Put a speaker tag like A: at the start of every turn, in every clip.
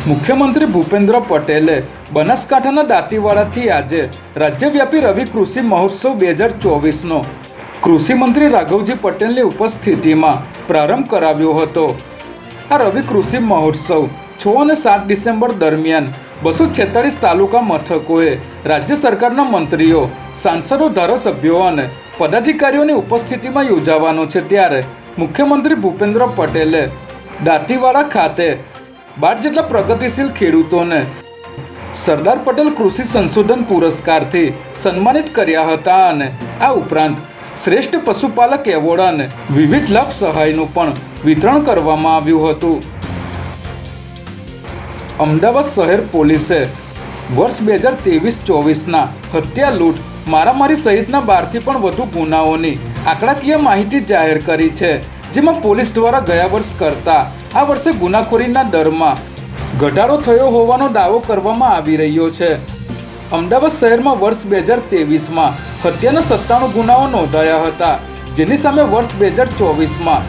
A: મુખ્યમંત્રી ભૂપેન્દ્ર પટેલે બનાસકાંઠાના દાંતીવાડાથી આજે રાજ્યવ્યાપી રવિ કૃષિ મહોત્સવ 2024નો કૃષિમંત્રી રાઘવજી પટેલની ઉપસ્થિતિમાં પ્રારંભ કરાવ્યો હતો। આ રવિ કૃષિ મહોત્સવ 6 અને 7 ડિસેમ્બર દરમિયાન 246 તાલુકા મથકોએ રાજ્ય સરકારના મંત્રીઓ, સાંસદો, ધારાસભ્યો અને પદાધિકારીઓની ઉપસ્થિતિમાં યોજાવાનો છે। ત્યારે મુખ્યમંત્રી ભૂપેન્દ્ર પટેલે દાંતીવાડા ખાતે 12 જેટલા પ્રગતિશીલ ખેડૂતોને સરદાર પટેલ કૃષિ સંશોધન પુરસ્કારથી સન્માનિત કર્યા હતા અને આ ઉપરાંત શ્રેષ્ઠ પશુપાલક એવોર્ડ અને વિવિધ લાભ સહાયનું પણ વિતરણ કરવામાં આવ્યું હતું। અમદાવાદ શહેર પોલીસે વર્ષ 2023-24ના હત્યા, લૂંટ, મારામારી સહિતના 12થી પણ વધુ ગુનાઓની આંકડાકીય માહિતી જાહેર કરી છે, જેમાં પોલીસ દ્વારા ગયા વર્ષ કરતાં આ વર્ષે ગુનાખોરીના દરમાં ઘટાડો થયો હોવાનો દાવો કરવામાં આવી રહ્યો છે। અમદાવાદ શહેરમાં વર્ષ 2023માં હત્યાના 97 ગુનાઓ નોંધાયા હતા, જેની સામે વર્ષ 2024માં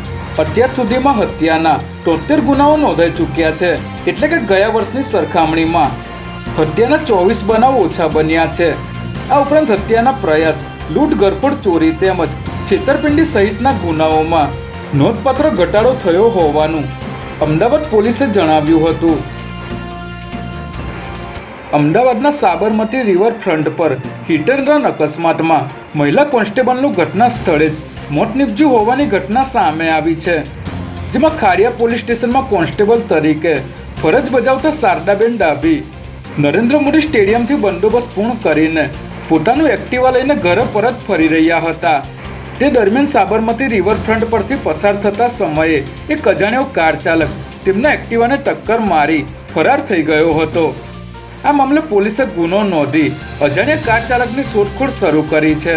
A: અત્યાર સુધીમાં હત્યાના 73 ગુનાઓ નોંધાઈ ચૂક્યા છે, એટલે કે ગયા વર્ષની સરખામણીમાં હત્યાના 24 બનાવ ઓછા બન્યા છે। આ ઉપરાંત હત્યાના પ્રયાસ, લૂંટ, ગરફોડ, ચોરી તેમજ છેતરપિંડી સહિતના ગુનાઓમાં નોંધપાત્ર ઘટાડો થયો હોવાનું અમદાવાદ પોલીસે જણાવ્યું હતું। અમદાવાદના સાબરમતી રિવરફ્રન્ટ પર હિટ એન્ડ રન અકસ્માતમાં મહિલા કોન્સ્ટેબલનું ઘટના સ્થળે જ મોત નીપજ્યું હોવાની ઘટના સામે આવી છે, જેમાં ખાડિયા પોલીસ સ્ટેશનમાં કોન્સ્ટેબલ તરીકે ફરજ બજાવતા શારદાબેન ડાભી નરેન્દ્ર મોદી સ્ટેડિયમથી બંદોબસ્ત પૂર્ણ કરીને પોતાનું એક્ટિવા લઈને ઘરે પરત ફરી રહ્યા હતા। તે દરમિયાન સાબરમતી રિવરફ્રન્ટ પરથી પસાર થતા સમયે એક અજાણ્યો કાર ચાલક તેમના એક્ટિવાને ટક્કર મારી ફરાર થઈ ગયો હતો। આ મામલે પોલીસે ગુનો નોંધી અજાણ્યા કાર ચાલકની શોધખોળ શરૂ કરી છે।